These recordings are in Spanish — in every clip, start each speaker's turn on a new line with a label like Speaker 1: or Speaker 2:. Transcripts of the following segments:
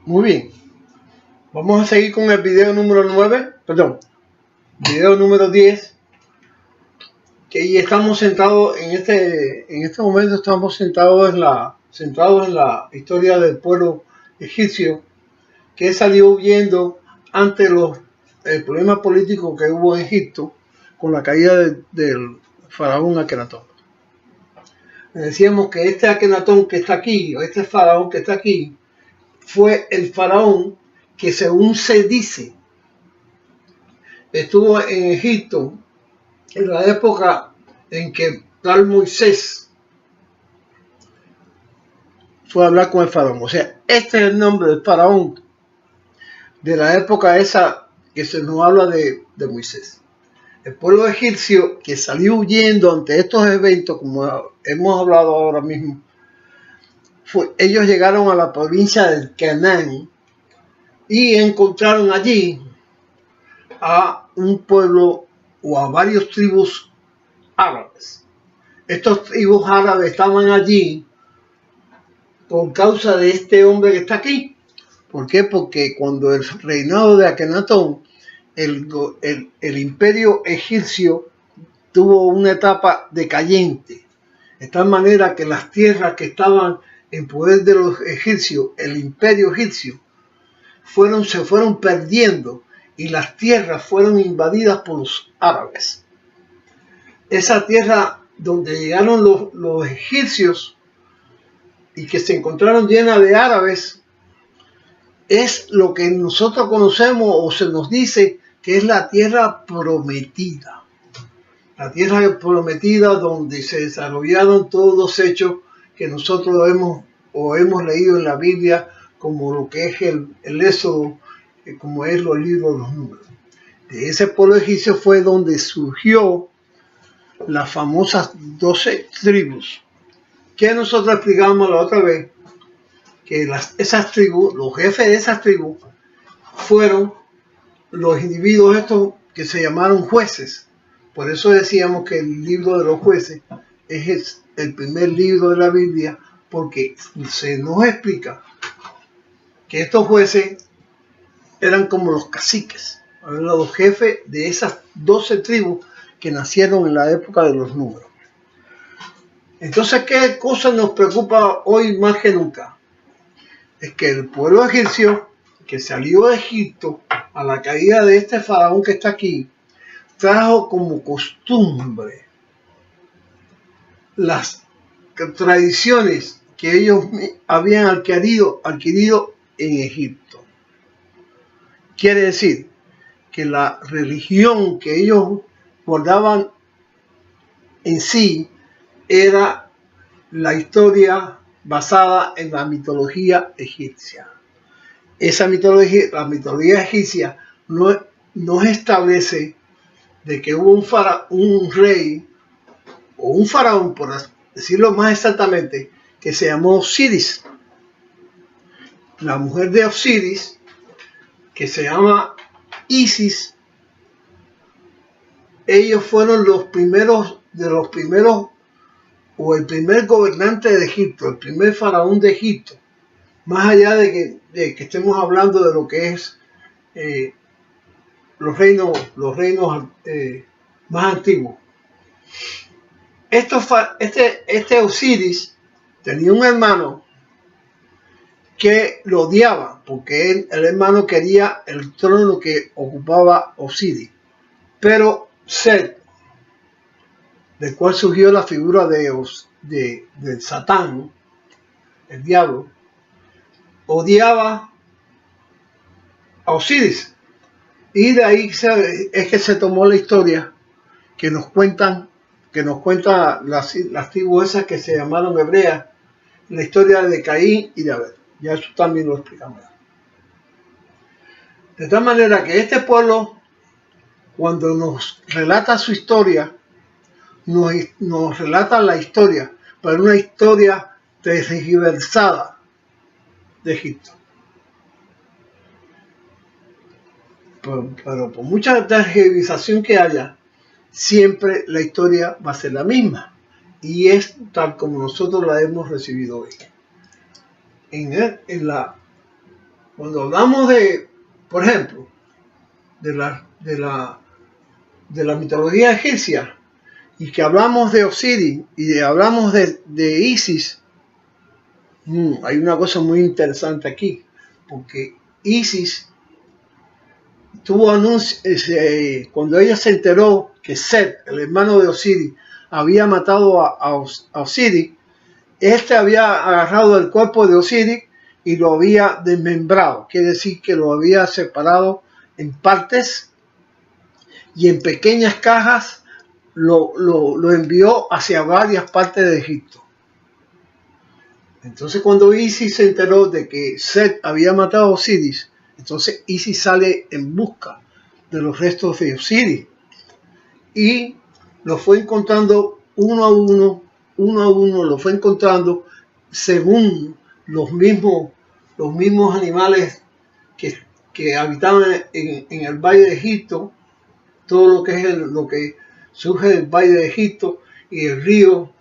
Speaker 1: Muy bien. Vamos a seguir con el video número 9, perdón, video número 10. Que estamos sentados en este momento estamos centrados en la historia del pueblo egipcio que salió huyendo ante el problema político que hubo en Egipto con la caída del faraón Akenatón. Decíamos que este Akenatón que está aquí, o este faraón que está aquí, fue el faraón que, según se dice, estuvo en Egipto en la época en que tal Moisés fue a hablar con el faraón. O sea, este es el nombre del faraón de la época esa que se nos habla de Moisés. El pueblo egipcio que salió huyendo ante estos eventos, como hemos hablado ahora mismo, ellos llegaron a la provincia del Canaán y encontraron allí a un pueblo o a varios tribus árabes. Estos tribus árabes estaban allí por causa de este hombre que está aquí. ¿Por qué? Porque cuando el reinado de Akenatón, el imperio egipcio tuvo una etapa decayente, de tal manera que las tierras que estaban en poder de los egipcios, el imperio egipcio, se fueron perdiendo y las tierras fueron invadidas por los árabes. Esa tierra donde llegaron los egipcios y que se encontraron llena de árabes es lo que nosotros conocemos o se nos dice que es la tierra prometida. La tierra prometida donde se desarrollaron todos los hechos que nosotros hemos leído en la Biblia, como lo que es el Éxodo, como es los libros de los números. De ese pueblo egipcio fue donde surgió las famosas 12 tribus, que nosotros explicamos la otra vez, que esas tribus, los jefes de esas tribus, fueron los individuos estos que se llamaron jueces. Por eso decíamos que el libro de los jueces es el primer libro de la Biblia, porque se nos explica que estos jueces eran como los caciques, los jefes de esas 12 tribus que nacieron en la época de los números. Entonces, ¿qué cosa nos preocupa hoy más que nunca? Es que el pueblo egipcio que salió de Egipto a la caída de este faraón que está aquí, trajo como costumbre las tradiciones que ellos habían adquirido en Egipto. Quiere decir que la religión que ellos guardaban en sí era la historia basada en la mitología egipcia. Esa mitología, la mitología egipcia, nos establece de que hubo un rey o un faraón, por decirlo más exactamente, que se llamó Osiris. La mujer de Osiris, que se llama Isis, ellos fueron los primeros, o el primer gobernante de Egipto, el primer faraón de Egipto, más allá de que estemos hablando de lo que es los reinos más antiguos. Este Osiris tenía un hermano que lo odiaba porque el hermano quería el trono que ocupaba Osiris. Pero Set, del cual surgió la figura de Satán, el diablo, odiaba a Osiris. Y de ahí es que se tomó la historia que nos cuentan las tribus esas que se llamaron hebreas, la historia de Caín y de Abel. Ya eso también lo explicamos. De tal manera que este pueblo, cuando nos relata su historia, nos relata la historia, pero una historia tergiversada de Egipto. Pero por mucha tergiversación que haya, siempre la historia va a ser la misma. Y es tal como nosotros la hemos recibido hoy. En Cuando hablamos de, por ejemplo, de la mitología egipcia, y que hablamos de Osiris y hablamos de Isis, hay una cosa muy interesante aquí, porque Isis tuvo anuncio, cuando ella se enteró que Set, el hermano de Osiris, había matado a Osiris, este había agarrado el cuerpo de Osiris y lo había desmembrado, quiere decir que lo había separado en partes y en pequeñas cajas lo envió hacia varias partes de Egipto. Entonces cuando Isis se enteró de que Set había matado a Osiris, entonces Isis sale en busca de los restos de Osiris y los fue encontrando uno a uno, lo fue encontrando según los mismos animales que habitaban en el Valle de Egipto, todo lo que es lo que surge del Valle de Egipto y el río.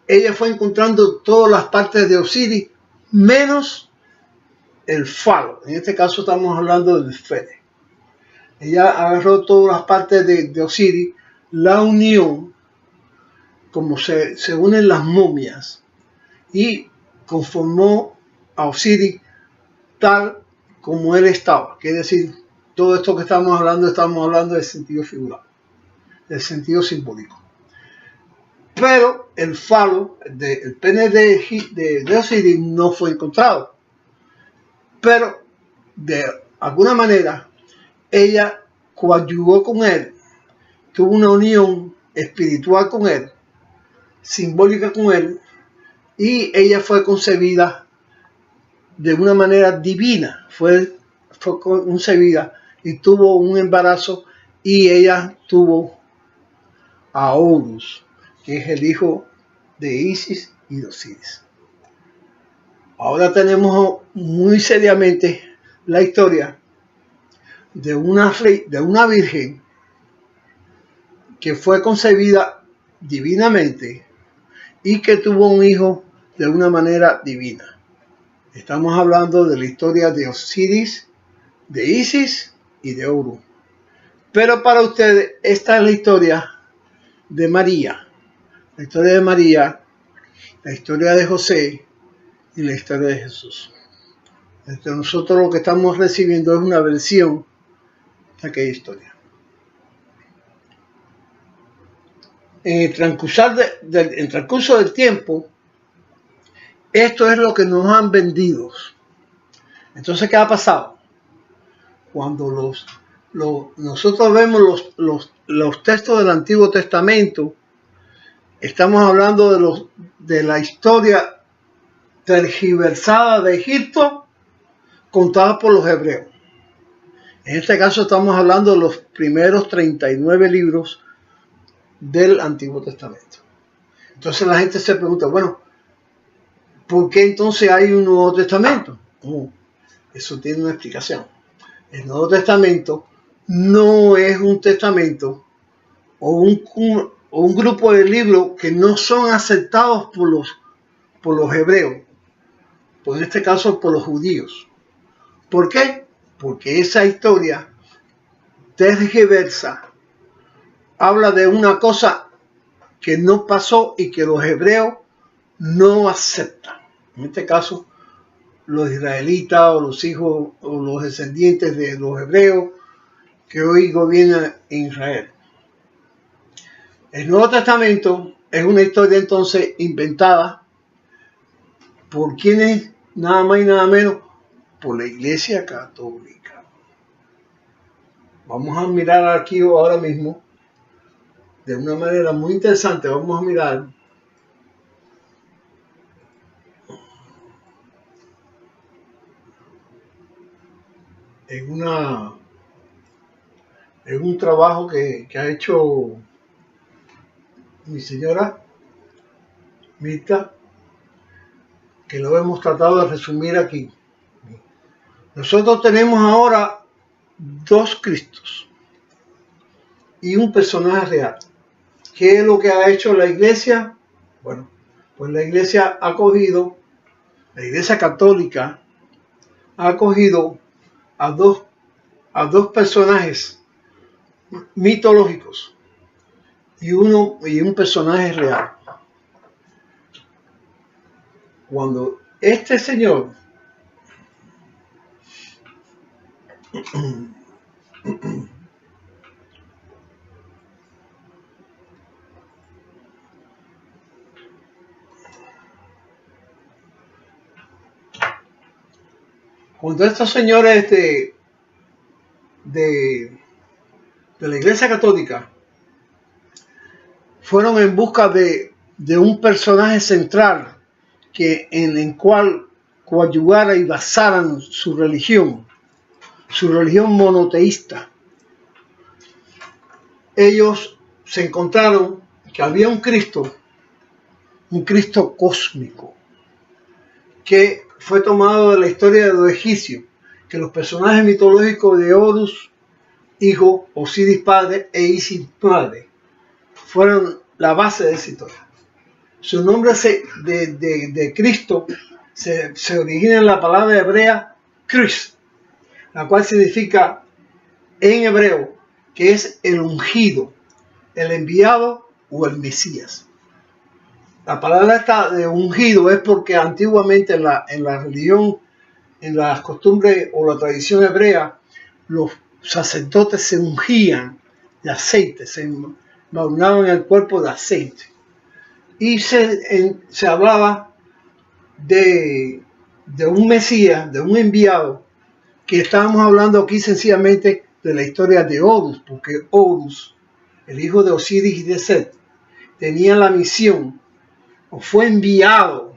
Speaker 1: Ella fue encontrando todas las partes de Osiris, menos el falo. En este caso estamos hablando del Fede. Ella agarró todas las partes de Osiris, la unió, como se unen las momias, y conformó a Osiris tal como él estaba. Quiere decir, todo esto que estamos hablando del sentido figurado, del sentido simbólico. Pero el falo, el pene de Osiris no fue encontrado. Pero de alguna manera ella coadyuvó con él, tuvo una unión espiritual con él, simbólica con él, y ella fue concebida de una manera divina, fue concebida y tuvo un embarazo y ella tuvo a Horus, que es el hijo de Isis y de Osiris. Ahora tenemos muy seriamente la historia de una virgen que fue concebida divinamente y que tuvo un hijo de una manera divina. Estamos hablando de la historia de Osiris, de Isis y de Horus. Pero para ustedes esta es la historia de María. La historia de María, la historia de José y la historia de Jesús. Entonces nosotros lo que estamos recibiendo es una versión de aquella historia. En el transcurso del tiempo, esto es lo que nos han vendido. Entonces, ¿qué ha pasado? Cuando nosotros vemos los textos del Antiguo Testamento, estamos hablando de la historia tergiversada de Egipto contada por los hebreos. En este caso estamos hablando de los primeros 39 libros del Antiguo Testamento. Entonces la gente se pregunta, bueno, ¿por qué entonces hay un Nuevo Testamento? Eso tiene una explicación. El Nuevo Testamento no es un testamento o un grupo de libros que no son aceptados por los hebreos, en este caso por los judíos. ¿Por qué? Porque esa historia tergiversa, habla de una cosa que no pasó y que los hebreos no aceptan. En este caso, los israelitas o los hijos o los descendientes de los hebreos que hoy gobiernan en Israel. El Nuevo Testamento es una historia entonces inventada por quienes, nada más y nada menos, por la Iglesia Católica. Vamos a mirar aquí ahora mismo de una manera muy interesante. Vamos a mirar en un trabajo que ha hecho mi señora Mirta, que lo hemos tratado de resumir aquí. Nosotros tenemos ahora dos Cristos y un personaje real. ¿Qué es lo que ha hecho la Iglesia? Bueno, pues la Iglesia ha cogido, la Iglesia Católica ha cogido a dos personajes mitológicos y un personaje real. Cuando este señor cuando estos señores de la Iglesia Católica fueron en busca de un personaje central en el cual coadyuvara y basaran su religión monoteísta, ellos se encontraron que había un Cristo cósmico, que fue tomado de la historia de los egipcios, que los personajes mitológicos de Horus, hijo, Osiris, padre, e Isis, madre, fueron la base de esa historia. Su nombre de Cristo se origina en la palabra hebrea Christ, la cual significa en hebreo que es el ungido, el enviado o el Mesías. La palabra esta de ungido es porque antiguamente en la religión, en las costumbres o la tradición hebrea, los sacerdotes se ungían de aceite, se embadurnaban el cuerpo de aceite. Y se hablaba de un Mesías, de un enviado, que estábamos hablando aquí sencillamente de la historia de Horus, porque Horus, el hijo de Osiris y de Set, tenía la misión, o fue enviado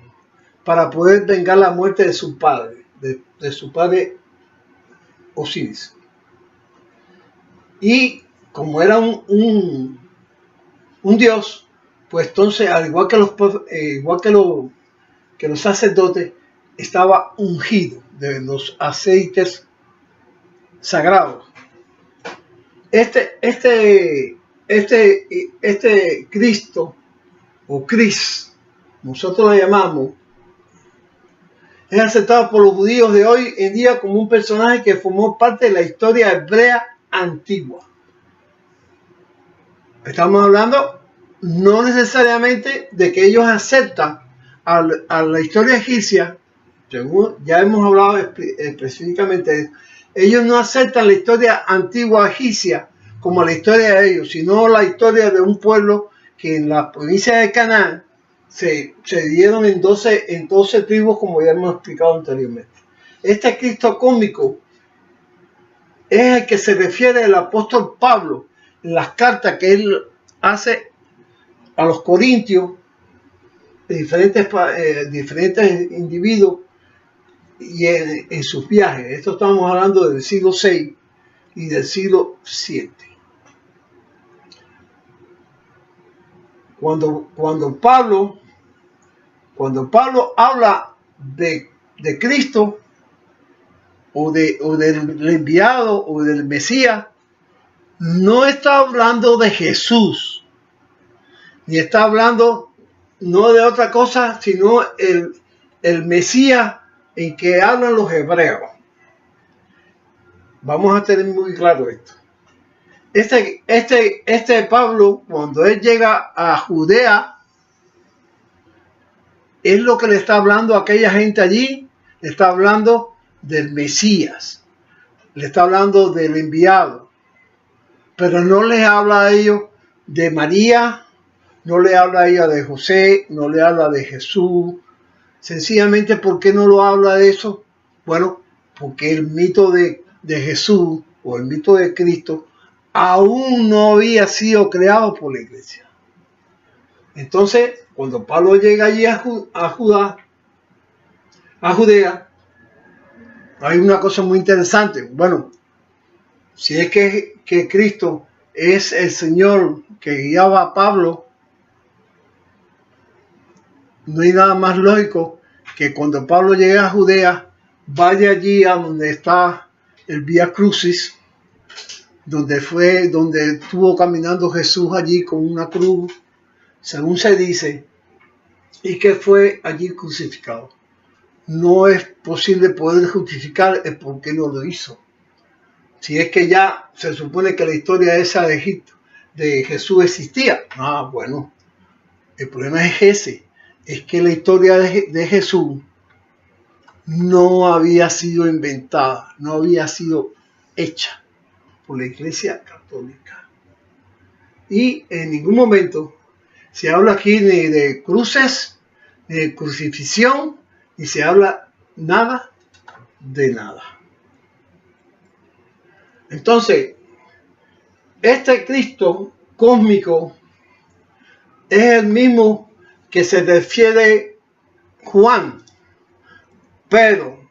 Speaker 1: para poder vengar la muerte de su padre, de su padre Osiris. Y como era un dios, pues entonces, al igual que los sacerdotes, estaba ungido de los aceites sagrados. Este Cristo, o Cris, nosotros lo llamamos, es aceptado por los judíos de hoy en día como un personaje que formó parte de la historia hebrea antigua. Estamos hablando no necesariamente de que ellos aceptan a la historia egipcia, ya hemos hablado específicamente, ellos no aceptan la historia antigua egipcia como la historia de ellos, sino la historia de un pueblo que en la provincia de Canaán se dividieron en 12 tribus, como ya hemos explicado anteriormente. Este Cristo cósmico es el que se refiere el apóstol Pablo en las cartas que él hace a los corintios, diferentes individuos, y en sus viajes. Esto estamos hablando del siglo VI y del siglo VII. Cuando Pablo habla de Cristo o del enviado o del Mesías, no está hablando de Jesús, ni está hablando no de otra cosa, sino el Mesías en que hablan los hebreos. Vamos a tener muy claro esto. Este Pablo, cuando él llega a Judea, es lo que le está hablando a aquella gente allí, le está hablando del Mesías, le está hablando del enviado, pero no les habla a ellos de María, no le habla a ella de José, no le habla de Jesús. Sencillamente, ¿por qué no lo habla de eso? Bueno, porque el mito de Jesús o el mito de Cristo aún no había sido creado por la iglesia. Entonces, cuando Pablo llega allí a Judea, hay una cosa muy interesante. Bueno, si es que Cristo es el Señor que guiaba a Pablo, no hay nada más lógico que cuando Pablo llega a Judea, vaya allí a donde está el Vía Crucis, donde estuvo caminando Jesús allí con una cruz, según se dice, y que fue allí crucificado. no es posible poder justificar el por qué no lo hizo. Si es que ya se supone que la historia esa de Egipto, de Jesús existía. Ah, bueno, el problema es ese, es que la historia de Jesús no había sido inventada, no había sido hecha por la Iglesia Católica. Y en ningún momento se habla aquí ni de cruces, ni de crucifixión, ni se habla nada de nada. Entonces, este Cristo cósmico es el mismo que se refiere Juan, pero,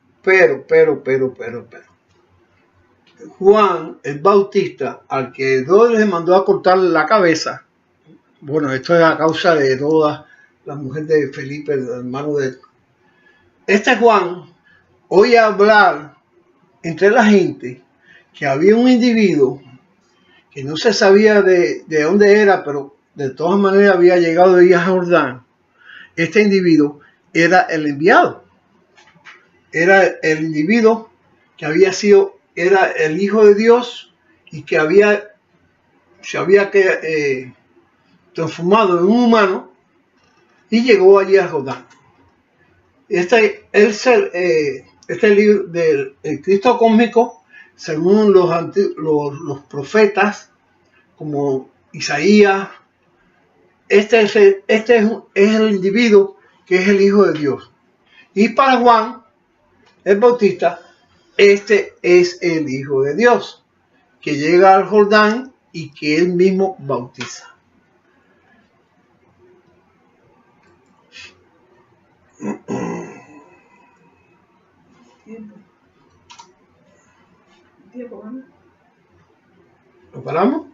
Speaker 1: Juan el Bautista, al que Dios le mandó a cortar la cabeza, bueno, esto es a causa de toda la mujer de Felipe, el hermano de él. Este Juan oye hablar entre la gente que había un individuo que no se sabía de dónde era, pero de todas maneras había llegado de a Jordán. Este individuo era el enviado, era el individuo que había sido, era el Hijo de Dios y que se había transformado en un humano y llegó allí a Jordán. Este libro del Cristo cósmico, según los profetas como Isaías, este es el individuo que es el Hijo de Dios. Y para Juan el Bautista, este es el Hijo de Dios, que llega al Jordán y que él mismo bautiza. ¿Lo paramos?